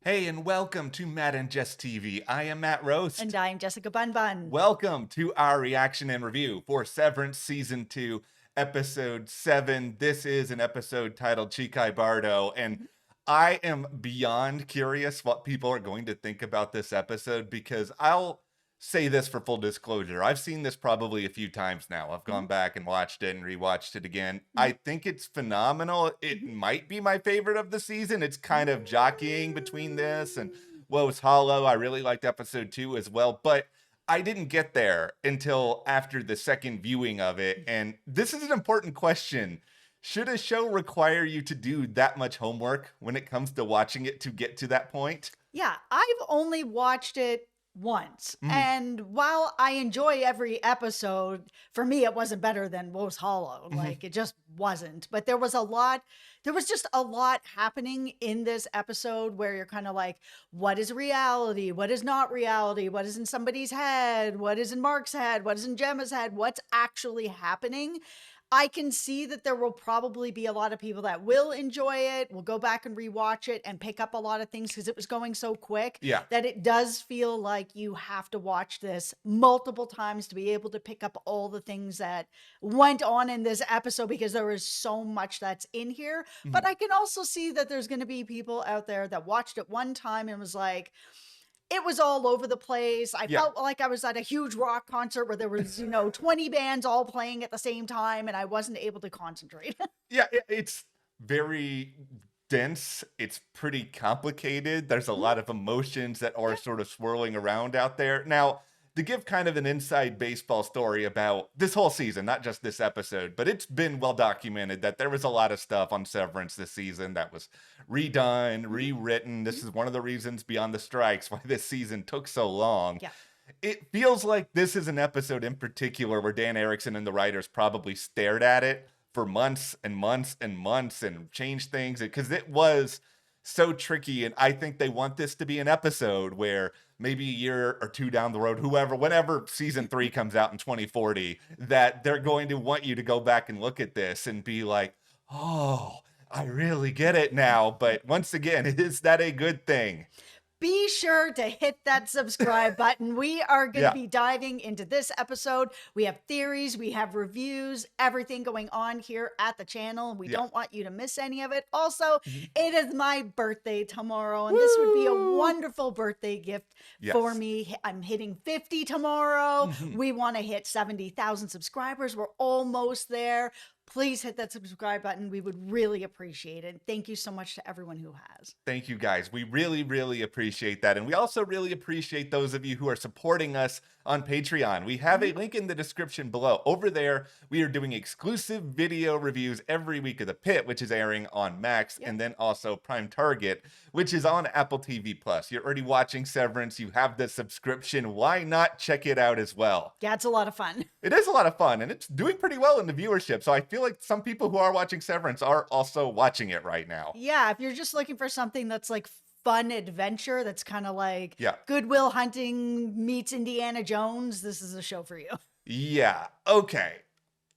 Hey, and welcome to Matt and Jess TV. I am Matt Roast. And I'm Jessica Bun Bun. Welcome to our reaction and review for Severance Season 2, Episode 7. This is an episode titled Chikai Bardo, and I am beyond curious what people are going to think about this episode because I'll say this for full disclosure. I've seen this probably a few times now. I've gone back and watched it and rewatched it again. I think it's phenomenal. It might be my favorite of the season. It's kind of jockeying between this and Woe's Hollow. I really liked episode 2 as well, but I didn't get there until after the second viewing of it. And this is an important question. Should a show require you to do that much homework when it comes to watching it to get to that point? Yeah, I've only watched it once. And while I enjoy every episode, for me, it wasn't better than Woe's Hollow. Like, it just wasn't. But there was just a lot happening in this episode where you're kind of like, what is reality? What is not reality? What is in somebody's head? What is in Mark's head? What is in Gemma's head? What's actually happening? I can see that there will probably be a lot of people that will enjoy it, will go back and rewatch it and pick up a lot of things because it was going so quick that it does feel like you have to watch this multiple times to be able to pick up all the things that went on in this episode because there is so much that's in here. But I can also see that there's going to be people out there that watched it one time and was like, it was all over the place. I felt like I was at a huge rock concert where there was, 20 bands all playing at the same time and I wasn't able to concentrate. It's very dense. It's pretty complicated. There's a lot of emotions that are sort of swirling around out there. Now, to give kind of an inside baseball story about this whole season, not just this episode, but it's been well documented that there was a lot of stuff on Severance this season that was redone, rewritten. This is one of the reasons beyond the strikes why this season took so long. Yeah. It feels like this is an episode in particular where Dan Erickson and the writers probably stared at it for months and months and months and changed things because it was so tricky. And I think they want this to be an episode where maybe a year or two down the road, whenever season 3 comes out in 2040, that they're going to want you to go back and look at this and be like, oh, I really get it now. But once again, is that a good thing? Be sure to hit that subscribe button. We are going to be diving into this episode. We have theories, we have reviews, everything going on here at the channel. We don't want you to miss any of it. Also, it is my birthday tomorrow, and this would be a wonderful birthday gift for me. I'm hitting 50 tomorrow. We want to hit 70,000 subscribers. We're almost there. Please hit that subscribe button. We would really appreciate it. Thank you so much to everyone who has. Thank you, guys. We really, really appreciate that. And we also really appreciate those of you who are supporting us on Patreon. We have a link in the description below. Over there, we are doing exclusive video reviews every week of The Pit, which is airing on Max, and then also Prime Target, which is on Apple TV+. You're already watching Severance. You have the subscription. Why not check it out as well? Yeah, it's a lot of fun. It is a lot of fun, and it's doing pretty well in the viewership. So I feel like some people who are watching Severance are also watching it right now. Yeah, if you're just looking for something that's like fun adventure, that's kind of like Good Will Hunting meets Indiana Jones, this is a show for you. Yeah, okay.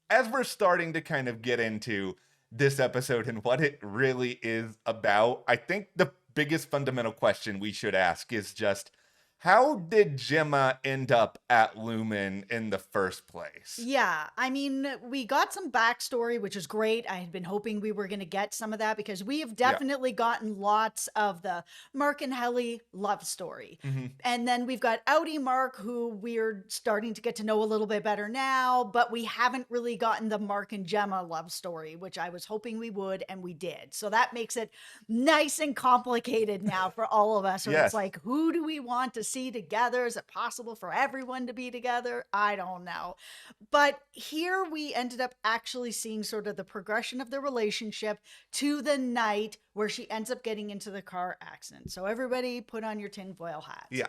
As we're starting to kind of get into this episode and what it really is about, I think the biggest fundamental question we should ask is just, how did Gemma end up at Lumon in the first place? Yeah, I mean, we got some backstory, which is great. I had been hoping we were going to get some of that because we have definitely gotten lots of the Mark and Helly love story. And then we've got Outie Mark, who we're starting to get to know a little bit better now, but we haven't really gotten the Mark and Gemma love story, which I was hoping we would, and we did. So that makes it nice and complicated now for all of us. It's like, who do we want to see together? Is it possible for everyone to be together? I don't know. But here we ended up actually seeing sort of the progression of the relationship to the night where she ends up getting into the car accident. So everybody put on your tinfoil hats. Yeah.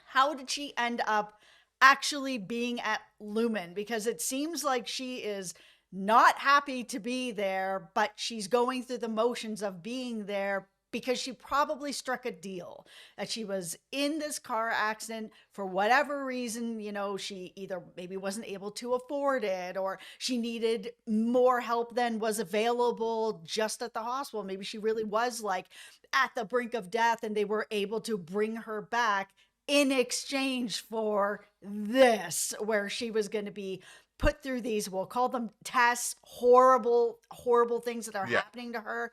How did she end up actually being at Lumon? Because it seems like she is not happy to be there, but she's going through the motions of being there because she probably struck a deal that she was in this car accident for whatever reason. She either maybe wasn't able to afford it, or she needed more help than was available just at the hospital. Maybe she really was like at the brink of death and they were able to bring her back in exchange for this, where she was going to be put through these, we'll call them tests, horrible, horrible things that are Yeah. happening to her,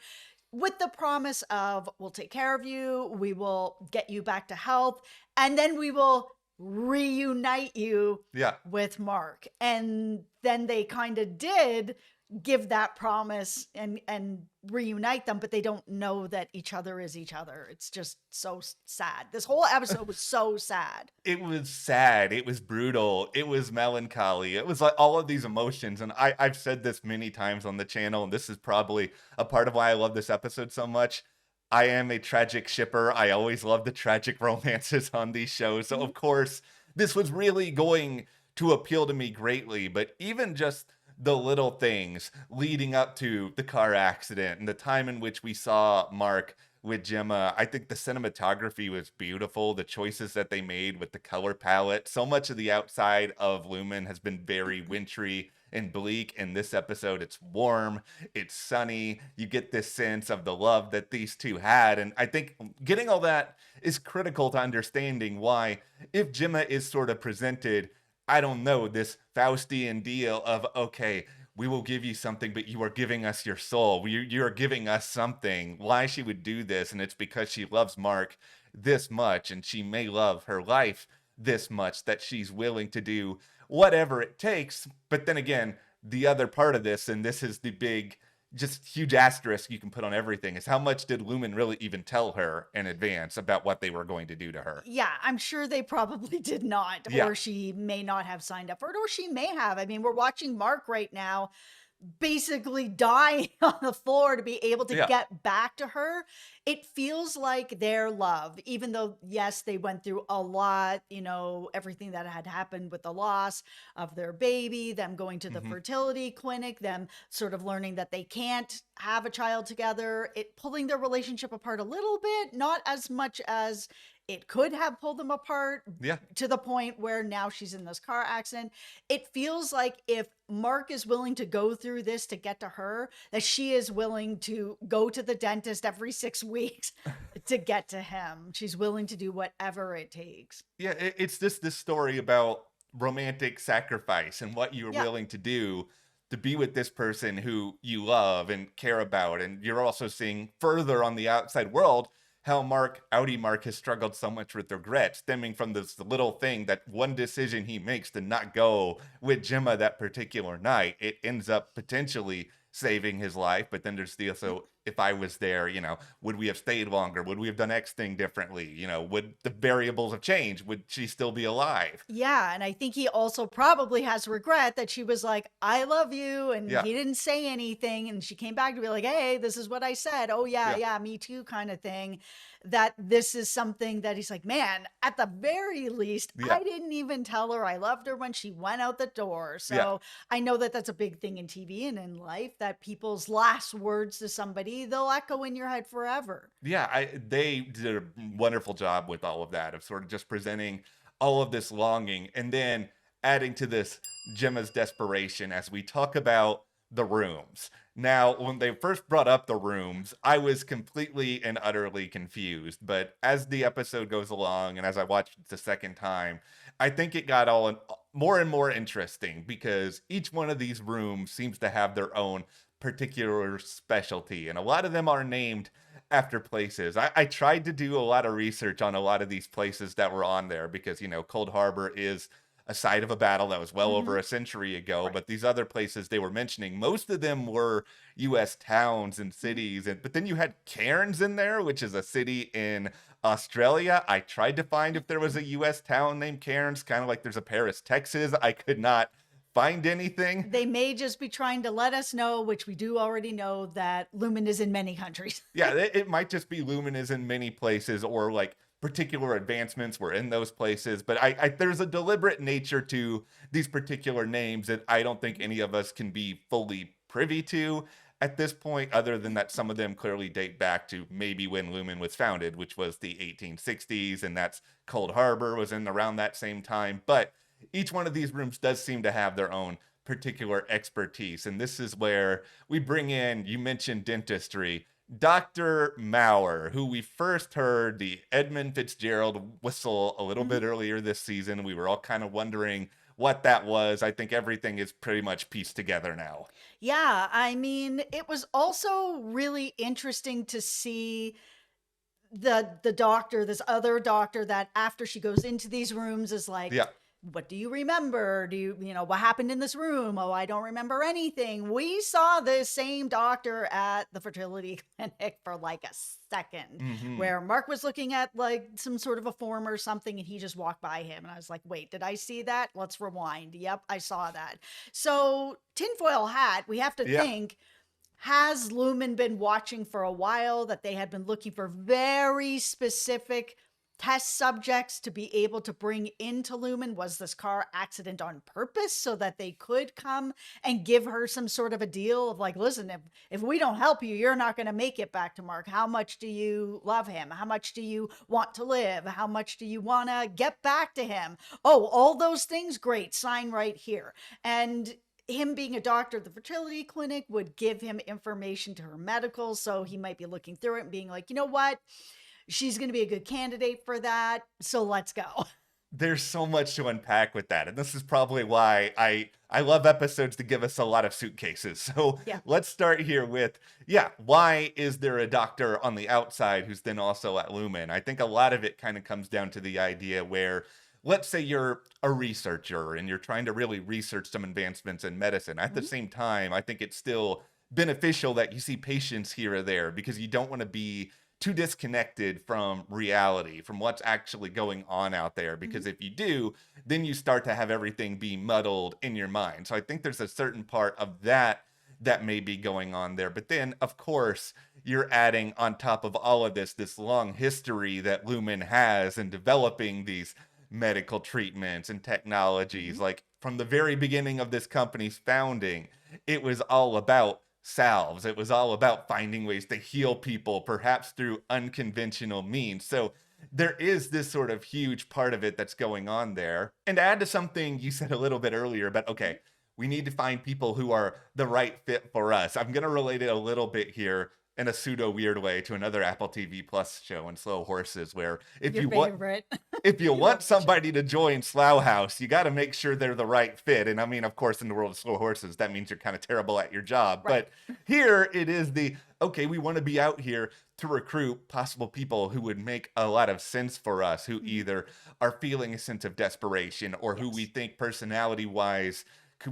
with the promise of, we'll take care of you, we will get you back to health, and then we will reunite you Yeah. with Mark. And then they kind of did give that promise and reunite them, but they don't know that each other is each other. It's just so sad. This whole episode was so sad. It was sad. It was brutal. It was melancholy. It was like all of these emotions. And I've said this many times on the channel, and this is probably a part of why I love this episode so much. I am a tragic shipper. I always love the tragic romances on these shows. So, of course, this was really going to appeal to me greatly. But even just the little things leading up to the car accident and the time in which we saw Mark with Gemma, I think the cinematography was beautiful. The choices that they made with the color palette. So much of the outside of Lumon has been very wintry and bleak. In this episode, it's warm, it's sunny. You get this sense of the love that these two had. And I think getting all that is critical to understanding why, if Gemma is sort of presented, I don't know, this Faustian deal of, okay, we will give you something, but you are giving us your soul. You are giving us something. Why she would do this, and it's because she loves Mark this much, and she may love her life this much that she's willing to do whatever it takes. But then again, the other part of this, and this is the big, just huge asterisk you can put on everything, is how much did Lumon really even tell her in advance about what they were going to do to her? Yeah, I'm sure they probably did not, Yeah. or she may not have signed up for it, or she may have. I mean, we're watching Mark right now basically dying on the floor to be able to get back to her. It feels like their love, even though, yes, they went through a lot, everything that had happened with the loss of their baby, them going to the fertility clinic, them sort of learning that they can't have a child together, it pulling their relationship apart a little bit, not as much as it could have pulled them apart, to the point where now she's in this car accident. It feels like if Mark is willing to go through this to get to her, that she is willing to go to the dentist every 6 weeks to get to him. She's willing to do whatever it takes. Yeah, it's just this story about romantic sacrifice and what you're willing to do to be with this person who you love and care about. And you're also seeing further on the outside world how Outie Mark has struggled so much with regret, stemming from this little thing, that one decision he makes to not go with Gemma that particular night. It ends up potentially saving his life, but then there's the also, if I was there, would we have stayed longer? Would we have done X thing differently? Would the variables have changed? Would she still be alive? Yeah, and I think he also probably has regret that she was like, I love you, and he didn't say anything, and she came back to be like, hey, this is what I said. Oh, yeah, me too, kind of thing. That this is something that he's like, man, at the very least, I didn't even tell her I loved her when she went out the door. So I know that that's a big thing in TV and in life, that people's last words to somebody, they'll echo in your head forever. Yeah, they did a wonderful job with all of that, of sort of just presenting all of this longing, and then adding to this Gemma's desperation as we talk about the rooms. Now, when they first brought up the rooms, I was completely and utterly confused. But as the episode goes along and as I watched it the second time, I think it got more and more interesting, because each one of these rooms seems to have their own particular specialty, and a lot of them are named after places. I tried to do a lot of research on a lot of these places that were on there, because Cold Harbor is a site of a battle that was well over a century ago, but these other places they were mentioning, most of them were U.S. towns and cities. But then you had Cairns in there, which is a city in Australia. I tried to find if there was a U.S. town named Cairns, kind of like there's a Paris, Texas. I could not find anything. They may just be trying to let us know, which we do already know, that Lumon is in many countries. Yeah, it might just be Lumon is in many places, or like particular advancements were in those places. But I there's a deliberate nature to these particular names that I don't think any of us can be fully privy to. at this point, other than that some of them clearly date back to maybe when Lumen was founded, which was the 1860s, and that's Cold Harbor was in around that same time. But each one of these rooms does seem to have their own particular expertise. And this is where we bring in, you mentioned dentistry, Dr. Maurer, who we first heard the Edmund Fitzgerald whistle a little bit earlier this season. We were all kind of wondering what that was. I think everything is pretty much pieced together now. Yeah, I mean, it was also really interesting to see the doctor, this other doctor that after she goes into these rooms is like, Yeah. what do you remember? What happened in this room? Oh, I don't remember anything. We saw the same doctor at the fertility clinic for like a second where Mark was looking at like some sort of a form or something and he just walked by him. And I was like, wait, did I see that? Let's rewind. Yep, I saw that. So tinfoil hat, we have to think, has Lumen been watching for a while that they had been looking for very specific test subjects to be able to bring into Lumen? Was this car accident on purpose so that they could come and give her some sort of a deal of like, listen, if we don't help you, you're not going to make it back to Mark. How much do you love him? How much do you want to live? How much do you want to get back to him? Oh, all those things, great, sign right here. And him being a doctor at the fertility clinic would give him information to her medical, so he might be looking through it and being like, you know what? She's going to be a good candidate for that, so let's go. There's so much to unpack with that. And this is probably why I love episodes to give us a lot of suitcases. So let's start here with, why is there a doctor on the outside who's then also at Lumen? I think a lot of it kind of comes down to the idea where, let's say you're a researcher and you're trying to really research some advancements in medicine. At the same time, I think it's still beneficial that you see patients here or there because you don't want to be too disconnected from reality, from what's actually going on out there. Because if you do, then you start to have everything be muddled in your mind. So I think there's a certain part of that that may be going on there. But then, of course, you're adding on top of all of this long history that Lumen has in developing these medical treatments and technologies. Like from the very beginning of this company's founding, it was all about salves. It was all about finding ways to heal people, perhaps through unconventional means. So there is this sort of huge part of it that's going on there. And to add to something you said a little bit earlier about, okay, we need to find people who are the right fit for us. I'm going to relate it a little bit here in a pseudo weird way to another Apple TV Plus show in Slow Horses, where if you want somebody to join Slough House, you got to make sure they're the right fit. And I mean, of course, in the world of Slow Horses, that means you're kind of terrible at your job. Right. But here it is okay, we want to be out here to recruit possible people who would make a lot of sense for us, who either are feeling a sense of desperation or who we think personality-wise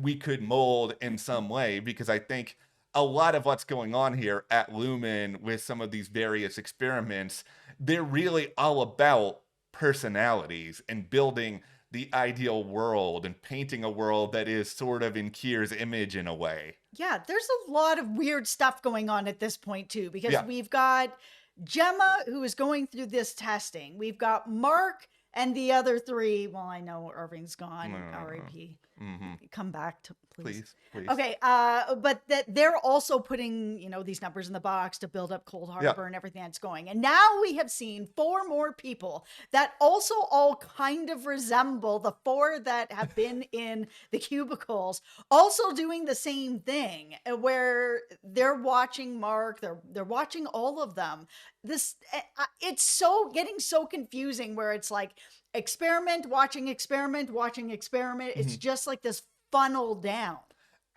we could mold in some way. Because I think a lot of what's going on here at Lumen with some of these various experiments, they're really all about personalities and building the ideal world and painting a world that is sort of in Kier's image in a way. Yeah, there's a lot of weird stuff going on at this point too, because we've got Gemma who is going through this testing. We've got Mark and the other three. Well, I know Irving's gone. R.I.P. Come back to please. Okay, but that they're also putting these numbers in the box to build up Cold Harbor and everything that's going. And now we have seen 4 more people that also all kind of resemble the 4 that have been in the cubicles, also doing the same thing, where they're watching Mark. They're watching all of them. It's getting so confusing, where it's like experiment, watching experiment, watching experiment. It's just like this funnel down.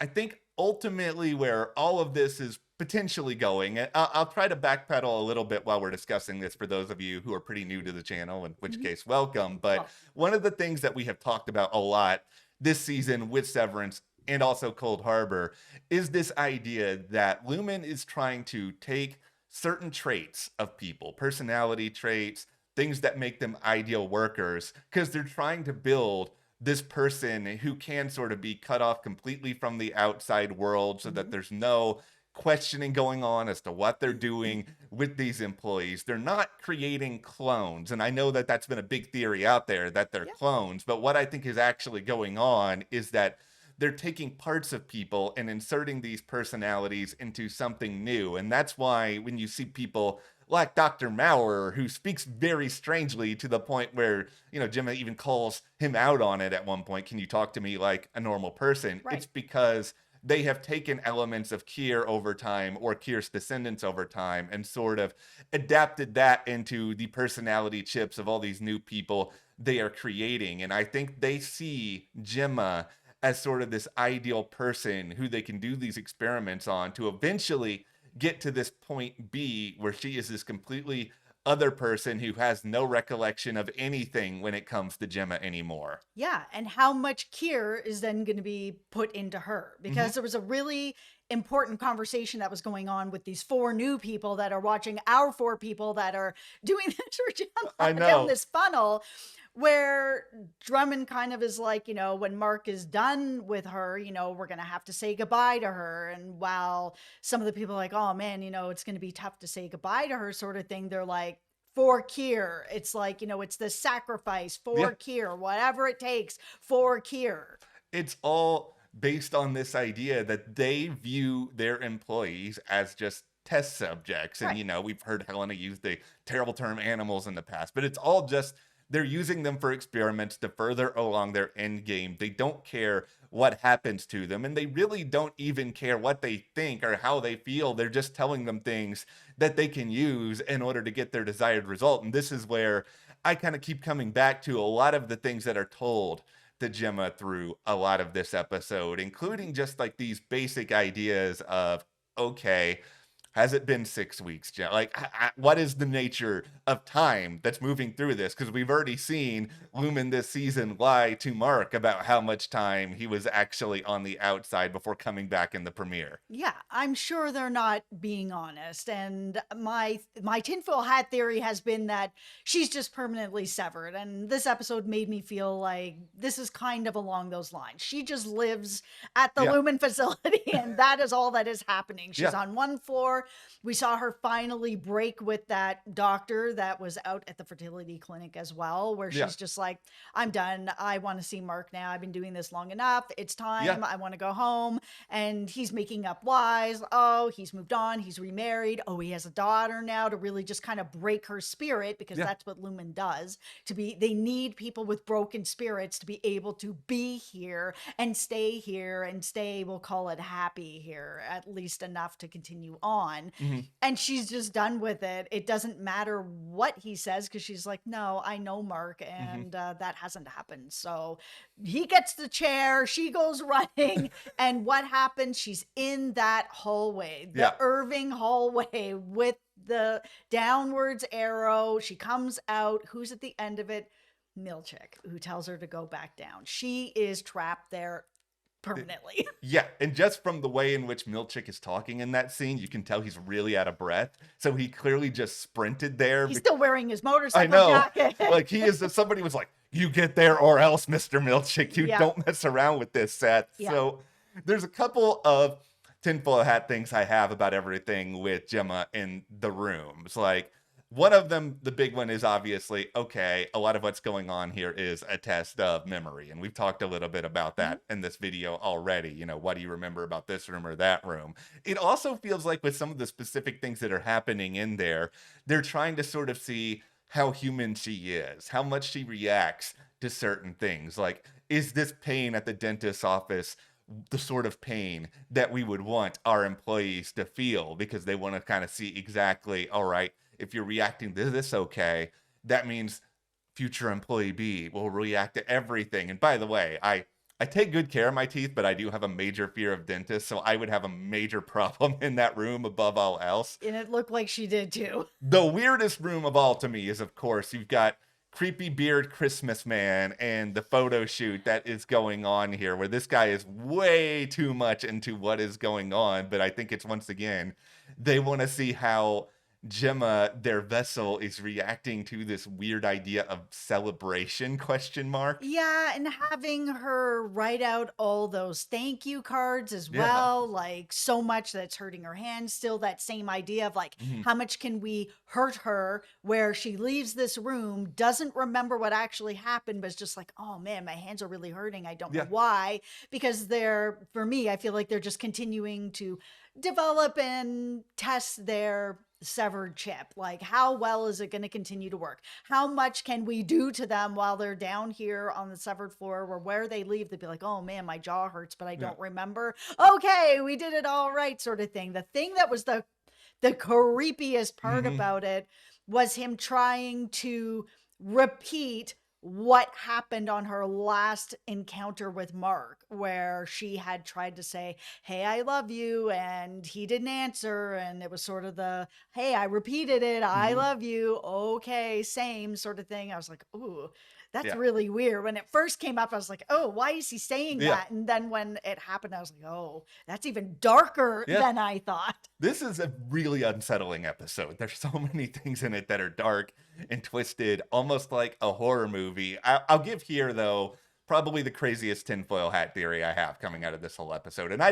I think ultimately where all of this is potentially going, and I'll try to backpedal a little bit while we're discussing this for those of you who are pretty new to the channel, in which case, welcome. But one of the things that we have talked about a lot this season with Severance and also Cold Harbor is this idea that Lumen is trying to take certain traits of people, personality traits, things that make them ideal workers, because they're trying to build this person who can sort of be cut off completely from the outside world so that there's no questioning going on as to what they're doing with these employees. They're not creating clones. And I know that that's been a big theory out there that they're clones. But what I think is actually going on is that they're taking parts of people and inserting these personalities into something new. And that's why when you see people like Dr. Maurer, who speaks very strangely to the point where, Gemma even calls him out on it at one point. Can you talk to me like a normal person? Right. It's because they have taken elements of Kier over time, or Kier's descendants over time, and sort of adapted that into the personality chips of all these new people they are creating. And I think they see Gemma as sort of this ideal person who they can do these experiments on to eventually get to this point B where she is this completely other person who has no recollection of anything when it comes to Gemma anymore. Yeah, and how much Kier is then going to be put into her, because there was a really important conversation that was going on with these 4 new people that are watching our 4 people that are doing this I know. down this funnel, where Drummond kind of is like, when Mark is done with her, we're going to have to say goodbye to her. And while some of the people are like, oh man, it's going to be tough to say goodbye to her sort of thing, they're like, for Kier. It's like, it's the sacrifice for Kier, whatever it takes for Kier. It's all based on this idea that they view their employees as just test subjects. And, we've heard Helena use the terrible term animals in the past, but it's all just, they're using them for experiments to further along their end game. They don't care what happens to them, and they really don't even care what they think or how they feel. They're just telling them things that they can use in order to get their desired result. And this is where I kind of keep coming back to a lot of the things that are told to Gemma through a lot of this episode, including just like these basic ideas of, okay, has it been 6 weeks, Jen? Like, what is the nature of time that's moving through this? Because we've already seen Lumon this season lie to Mark about how much time he was actually on the outside before coming back in the premiere. Yeah, I'm sure they're not being honest. And my tinfoil hat theory has been that she's just permanently severed. And this episode made me feel like this is kind of along those lines. She just lives at the Lumon facility, and that is all that is happening. She's on one floor. We saw her finally break with that doctor that was out at the fertility clinic as well, where she's just like, I'm done. I want to see Mark now. I've been doing this long enough. It's time. I want to go home. And he's making up lies. Oh, he's moved on. He's remarried. Oh, he has a daughter now, to really just kind of break her spirit, because that's what Lumon does. They need people with broken spirits to be able to be here and stay, we'll call it happy here, at least enough to continue on. And she's just done with it. It doesn't matter what he says, because she's like, no, I know Mark, and that hasn't happened. So he gets the chair, she goes running, and what happens? She's in that hallway, the Irving hallway with the downwards arrow. She comes out. Who's at the end of it? Milchick, who tells her to go back down. She is trapped there permanently. Yeah, and just from the way in which Milchick is talking in that scene, you can tell he's really out of breath. So he clearly just sprinted there. He's still wearing his motorcycle jacket. Like, he is, somebody was like, you get there or else, Mr. Milchick. You don't mess around with this set. So there's a couple of tinfoil hat things I have about everything with Gemma in the rooms. Like, one of them, the big one, is obviously, okay, a lot of what's going on here is a test of memory. And we've talked a little bit about that in this video already. What do you remember about this room or that room? It also feels like with some of the specific things that are happening in there, they're trying to sort of see how human she is, how much she reacts to certain things. Like, is this pain at the dentist's office the sort of pain that we would want our employees to feel? Because they want to kind of see exactly, all right, if you're reacting to this, okay, that means future employee B will react to everything. And by the way, I take good care of my teeth, but I do have a major fear of dentists, so I would have a major problem in that room above all else. And it looked like she did too. The weirdest room of all to me is, of course, you've got creepy beard Christmas man and the photo shoot that is going on here, where this guy is way too much into what is going on. But I think it's, once again, they want to see how Gemma, their vessel, is reacting to this weird idea of celebration, question mark. Yeah, and having her write out all those thank you cards as Yeah. well, like so much that's hurting her hand. Still, that same idea of like, Mhm. how much can we hurt her where she leaves this room, doesn't remember what actually happened, but it's just like, oh man, my hands are really hurting. I don't know Yeah. why. Because for me, I feel like they're just continuing to develop and test their severed chip. Like, how well is it going to continue to work? How much can we do to them while they're down here on the severed floor, where they leave, they'd be like, oh man, my jaw hurts, but I Yeah. don't remember. Okay, we did it all right, sort of thing. The thing that was the creepiest part Mhm. about it was him trying to repeat what happened on her last encounter with Mark, where she had tried to say, hey, I love you, and he didn't answer, and it was sort of the, hey, I repeated it, I Mhm. love you, okay, same sort of thing. I was like, ooh, that's Yeah. really weird. When it first came up, I was like, oh, why is he saying Yeah. that? And then when it happened, I was like, oh, that's even darker Yeah. than I thought. This is a really unsettling episode. There's so many things in it that are dark and twisted, almost like a horror movie. I'll give here, though, probably the craziest tinfoil hat theory I have coming out of this whole episode. And I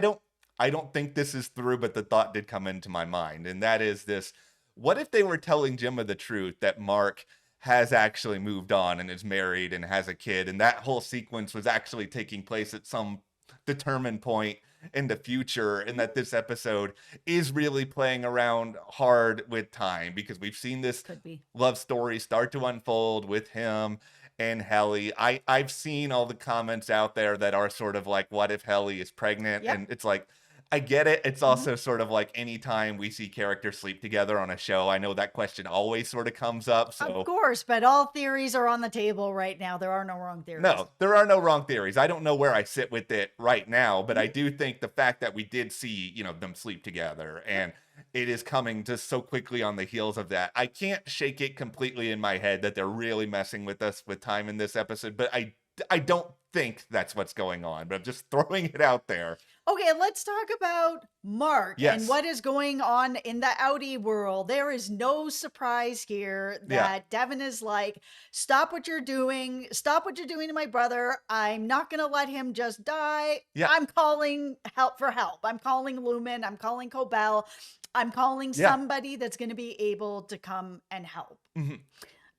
don't think this is through, but the thought did come into my mind. And that is this: what if they were telling Gemma the truth that Mark has actually moved on and is married and has a kid, and that whole sequence was actually taking place at some determined point in the future, and that this episode is really playing around hard with time, because we've seen this Could be. love story start to unfold with him and Helly. I've seen all the comments out there that are sort of like, what if Helly is pregnant? Yep. And it's like, I get it. It's Mhm. also sort of like anytime we see characters sleep together on a show, I know that question always sort of comes up. Of So course, but all theories are on the table right now. There are no wrong theories. no, there are no wrong theories. I don't know where I sit with it right now, but I do think the fact that we did see, them sleep together, and it is coming just so quickly on the heels of that. I can't shake it completely in my head that they're really messing with us with time in this episode, but I don't think that's what's going on, but I'm just throwing it out there. Okay, let's talk about Mark Yes. and what is going on in the Audi world. There is no surprise here that Devin is like, stop what you're doing. Stop what you're doing to my brother. I'm not going to let him just die. Yeah. I'm calling help for help. I'm calling Lumon. I'm calling Cobell. I'm calling Yeah. somebody that's going to be able to come and help. Mhm.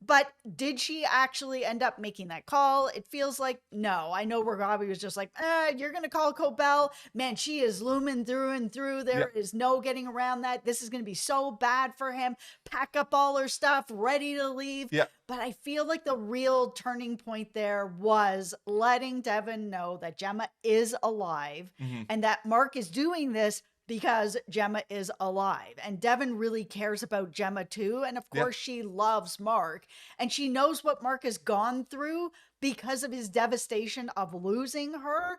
But did she actually end up making that call? It feels like no. I know Robbie was just like, you're going to call Cobell. Man, she is looming through and through. There is no getting around that. This is going to be so bad for him. Pack up all her stuff, ready to leave. Yeah. But I feel like the real turning point there was letting Devin know that Gemma is alive Mhm. and that Mark is doing this because Gemma is alive. And Devin really cares about Gemma too. And of course, she loves Mark. And she knows what Mark has gone through because of his devastation of losing her.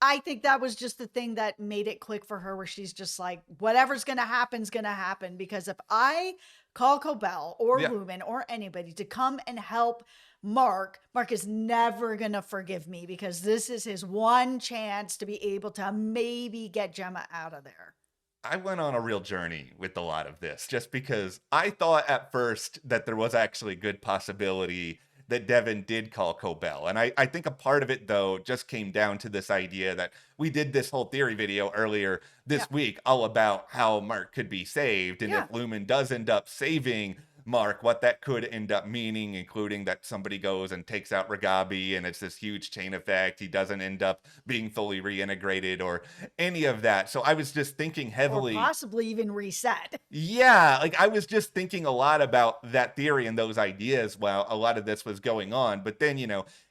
I think that was just the thing that made it click for her, where she's just like, whatever's going to happen is going to happen. Because if I call Cobell or Lumon or anybody to come and help Mark is never going to forgive me, because this is his one chance to be able to maybe get Gemma out of there. I went on a real journey with a lot of this, just because I thought at first that there was actually good possibility that Devin did call Cobell. And I think a part of it, though, just came down to this idea that we did this whole theory video earlier this week all about how Mark could be saved. And if Lumon does end up saving Mark, what that could end up meaning, including that somebody goes and takes out Ragabi and it's this huge chain effect. He doesn't end up being fully reintegrated or any of that. So I was just thinking heavily. Or possibly even reset. Yeah, like I was just thinking a lot about that theory and those ideas while a lot of this was going on. But then,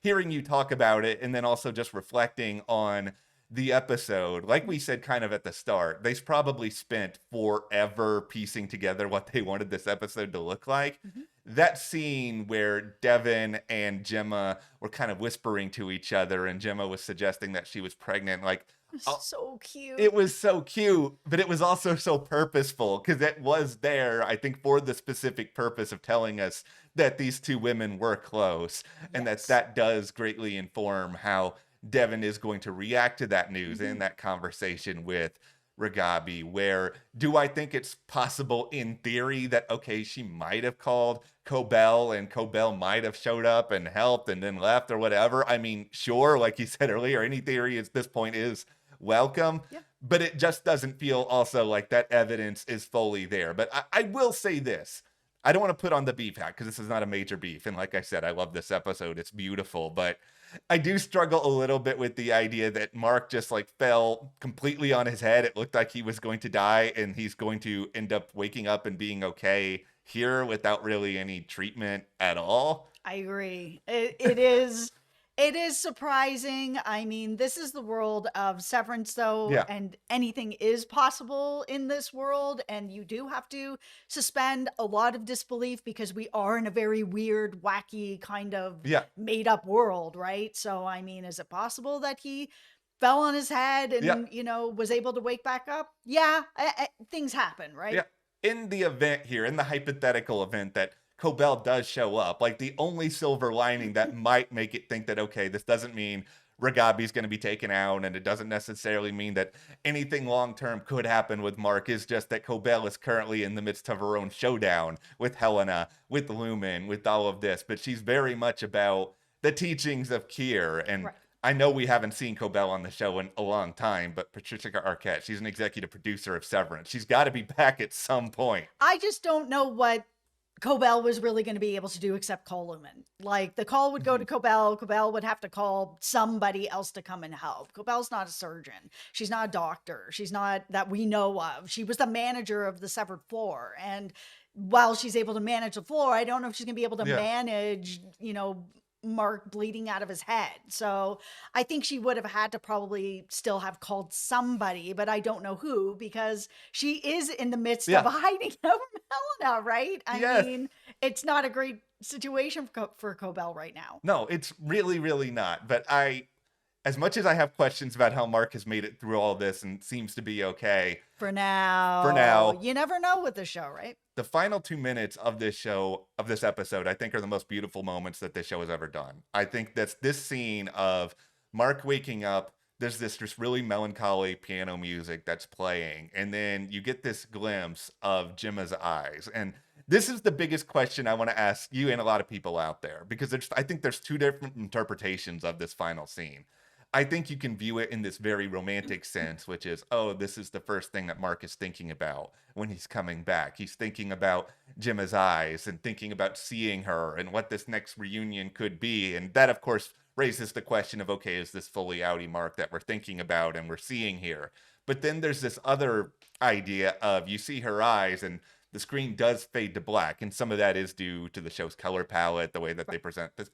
hearing you talk about it and then also just reflecting on the episode, like we said kind of at the start, they probably spent forever piecing together what they wanted this episode to look like. Mm-hmm. That scene where Devin and Gemma were kind of whispering to each other and Gemma was suggesting that she was pregnant, like, so cute. It was so cute, but it was also so purposeful, because it was there, I think, for the specific purpose of telling us that these two women were close, and that does greatly inform how Devin is going to react to that news and that conversation with Ragabi, where do I think it's possible in theory that, okay, she might have called Cobell and Cobell might have showed up and helped and then left or whatever? I mean, sure, like you said earlier, any theory at this point is welcome, Yeah. but it just doesn't feel also like that evidence is fully there. But I will say this. I don't want to put on the beef hat because this is not a major beef. And like I said, I love this episode. It's beautiful. But I do struggle a little bit with the idea that Mark just like fell completely on his head. It looked like he was going to die and he's going to end up waking up and being okay here without really any treatment at all. I agree. It is surprising. I mean, this is the world of Severance, though, Yeah. and anything is possible in this world. And you do have to suspend a lot of disbelief because we are in a very weird, wacky, kind of Yeah. made up world, right? So, I mean, is it possible that he fell on his head Yeah. and, was able to wake back up? Yeah, things happen, right? Yeah. In the event here, in the hypothetical event that Cobell does show up, like the only silver lining that might make it think that, okay, this doesn't mean Ragabi's going to be taken out, and it doesn't necessarily mean that anything long term could happen with Mark, is just that Cobell is currently in the midst of her own showdown with Helena, with Lumon, with all of this. But she's very much about the teachings of Kier. And Right. I know we haven't seen Cobell on the show in a long time, but Patricia Arquette, she's an executive producer of Severance. She's got to be back at some point. I just don't know what Cobell was really going to be able to do except call Lumon. Like the call would go to Cobell. Cobell would have to call somebody else to come and help. Cobell's not a surgeon. She's not a doctor. She's not that we know of. She was the manager of the severed floor. And while she's able to manage the floor, I don't know if she's going to be able to Yeah. manage, Mark bleeding out of his head. So I think she would have had to probably still have called somebody, but I don't know who because she is in the midst Yeah. of hiding from Helena, right? I Yes. mean, it's not a great situation for Cobell right now. No, it's really, really not. But as much as I have questions about how Mark has made it through all this and seems to be okay, For now. For now. You never know with the show, right? the final 2 minutes of this show, of this episode, I think are the most beautiful moments that this show has ever done. I think that's this scene of Mark waking up. There's this just really melancholy piano music that's playing. And then you get this glimpse of Gemma's eyes. And this is the biggest question I want to ask you and a lot of people out there, because I think there's two different interpretations of this final scene. I think you can view it in this very romantic sense, which is, oh, this is the first thing that Mark is thinking about when he's coming back. He's thinking about Gemma's eyes and thinking about seeing her and what this next reunion could be. And that, of course, raises the question of, okay, is this fully outie Mark that we're thinking about and we're seeing here? But then there's this other idea of you see her eyes and the screen does fade to black. And some of that is due to the show's color palette, the way that they present the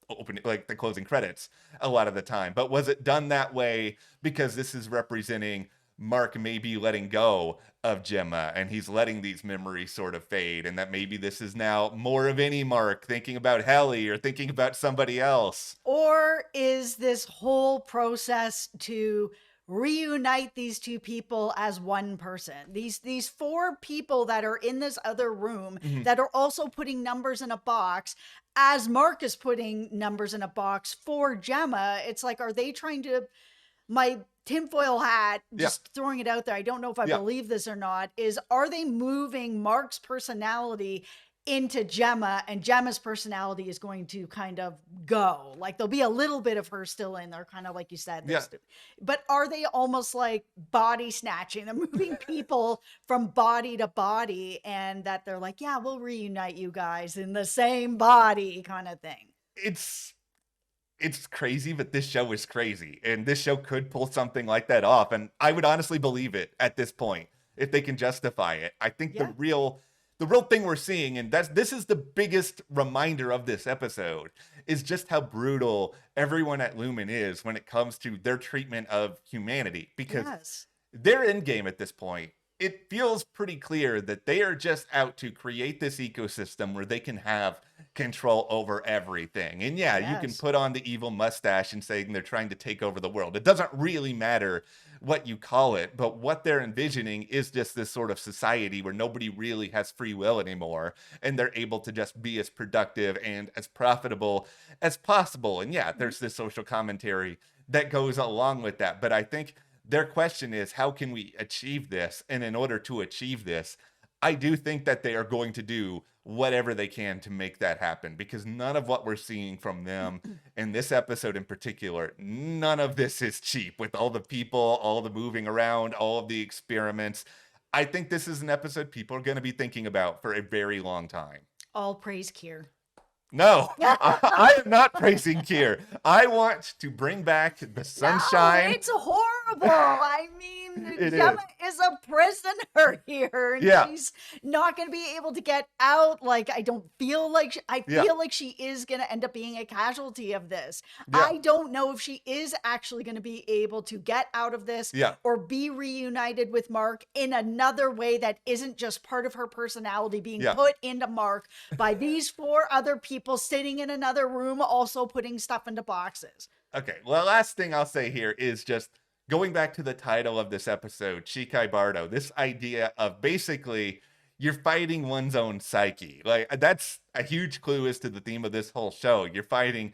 opening, like the closing credits a lot of the time. But was it done that way because this is representing Mark maybe letting go of Gemma and he's letting these memories sort of fade, and that maybe this is now more of any Mark thinking about Helly or thinking about somebody else? Or is this whole process to reunite these two people as one person? These four people that are in this other room that are also putting numbers in a box, as Mark is putting numbers in a box for Gemma. It's like, are they trying to, my tinfoil hat, just throwing it out there, I don't know if I believe this or not, is are they moving Mark's personality into Gemma, and Gemma's personality is going to kind of go? Like there'll be a little bit of her still in there, kind of like you said. But are they almost like body snatching? They're moving people from body to body, and that they're like, yeah, we'll reunite you guys in the same body kind of thing. It's crazy, but this show is crazy, and this show could pull something like that off, and I would honestly believe it at this point if they can justify it. I think the real thing we're seeing, and this is the biggest reminder of this episode, is just how brutal everyone at Lumon is when it comes to their treatment of humanity, because they're in game at this point. It feels pretty clear that they are just out to create this ecosystem where they can have control over everything. And you can put on the evil mustache and say they're trying to take over the world. It doesn't really matter what you call it, but what they're envisioning is just this sort of society where nobody really has free will anymore, and they're able to just be as productive and as profitable as possible. And there's this social commentary that goes along with that. But I think their question is, how can we achieve this? And in order to achieve this, I do think that they are going to do whatever they can to make that happen, because none of what we're seeing from them in this episode in particular, none of this is cheap, with all the people, all the moving around, all of the experiments. I think this is an episode people are going to be thinking about for a very long time. All praise Kier. No, I am not praising Kier. I want to bring back the sunshine. No, it's horrible. I mean, It Gemma is a prisoner here, and Yeah. she's not going to be able to get out. Like, I don't feel like I Yeah. feel like she is going to end up being a casualty of this. Yeah. I don't know if she is actually going to be able to get out of this Yeah. or be reunited with Mark in another way that isn't just part of her personality being Yeah. put into Mark by these 4 other people sitting in another room also putting stuff into boxes. Okay, well, last thing I'll say here is just going back to the title of this episode, Chikai Bardo, this idea of basically you're fighting one's own psyche. Like, that's a huge clue as to the theme of this whole show. You're fighting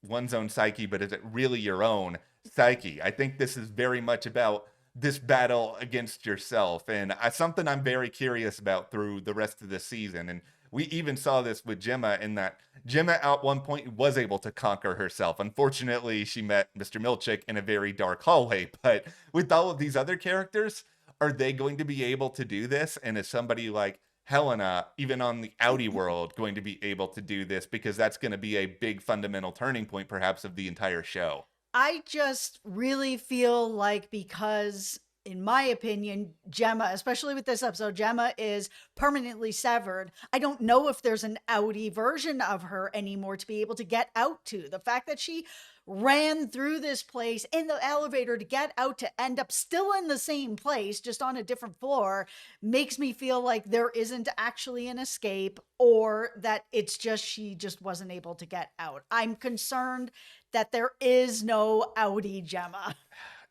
one's own psyche, but is it really your own psyche? I think this is very much about this battle against yourself, and something I'm very curious about through the rest of the season. And we even saw this with Gemma, in that Gemma at one point was able to conquer herself. Unfortunately, she met Mr. Milchick in a very dark hallway. But with all of these other characters, are they going to be able to do this? And is somebody like Helena, even on the Audi world, going to be able to do this? Because that's going to be a big fundamental turning point, perhaps, of the entire show. I just really feel like, because in my opinion, Gemma, especially with this episode, Gemma is permanently severed. I don't know if there's an Audi version of her anymore to be able to get out to. The fact that she ran through this place in the elevator to get out to end up still in the same place, just on a different floor, makes me feel like there isn't actually an escape, or that it's just she just wasn't able to get out. I'm concerned that there is no Audi Gemma.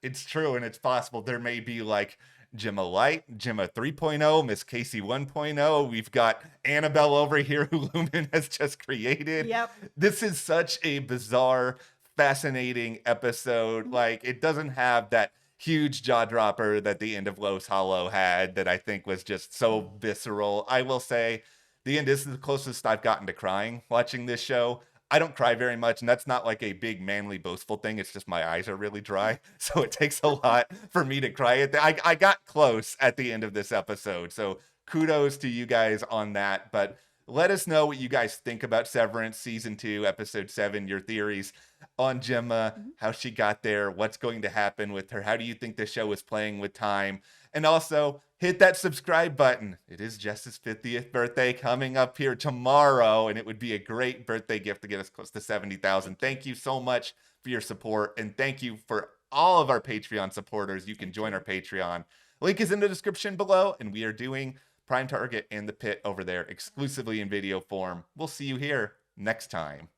It's true, and it's possible there may be like Gemma Light, Gemma 3.0, Miss Casey 1.0. We've got Annabelle over here, who Lumon has just created. Yep. This is such a bizarre, fascinating episode. Like, it doesn't have that huge jaw dropper that the end of Los Hollow had, that I think was just so visceral. I will say, the end is the closest I've gotten to crying watching this show. I don't cry very much, and that's not like a big manly boastful thing. It's just my eyes are really dry, so it takes a lot for me to cry at that. I got close at the end of this episode, so kudos to you guys on that. But let us know what you guys think about Severance Season 2, Episode 7, your theories on Gemma, how she got there, what's going to happen with her, how do you think the show is playing with time, and also hit that subscribe button. It is Jess's 50th birthday coming up here tomorrow, and it would be a great birthday gift to get us close to 70,000. Thank you so much for your support, and thank you for all of our Patreon supporters. You can join our Patreon. Link is in the description below, and we are doing Prime Target and The Pit over there exclusively in video form. We'll see you here next time.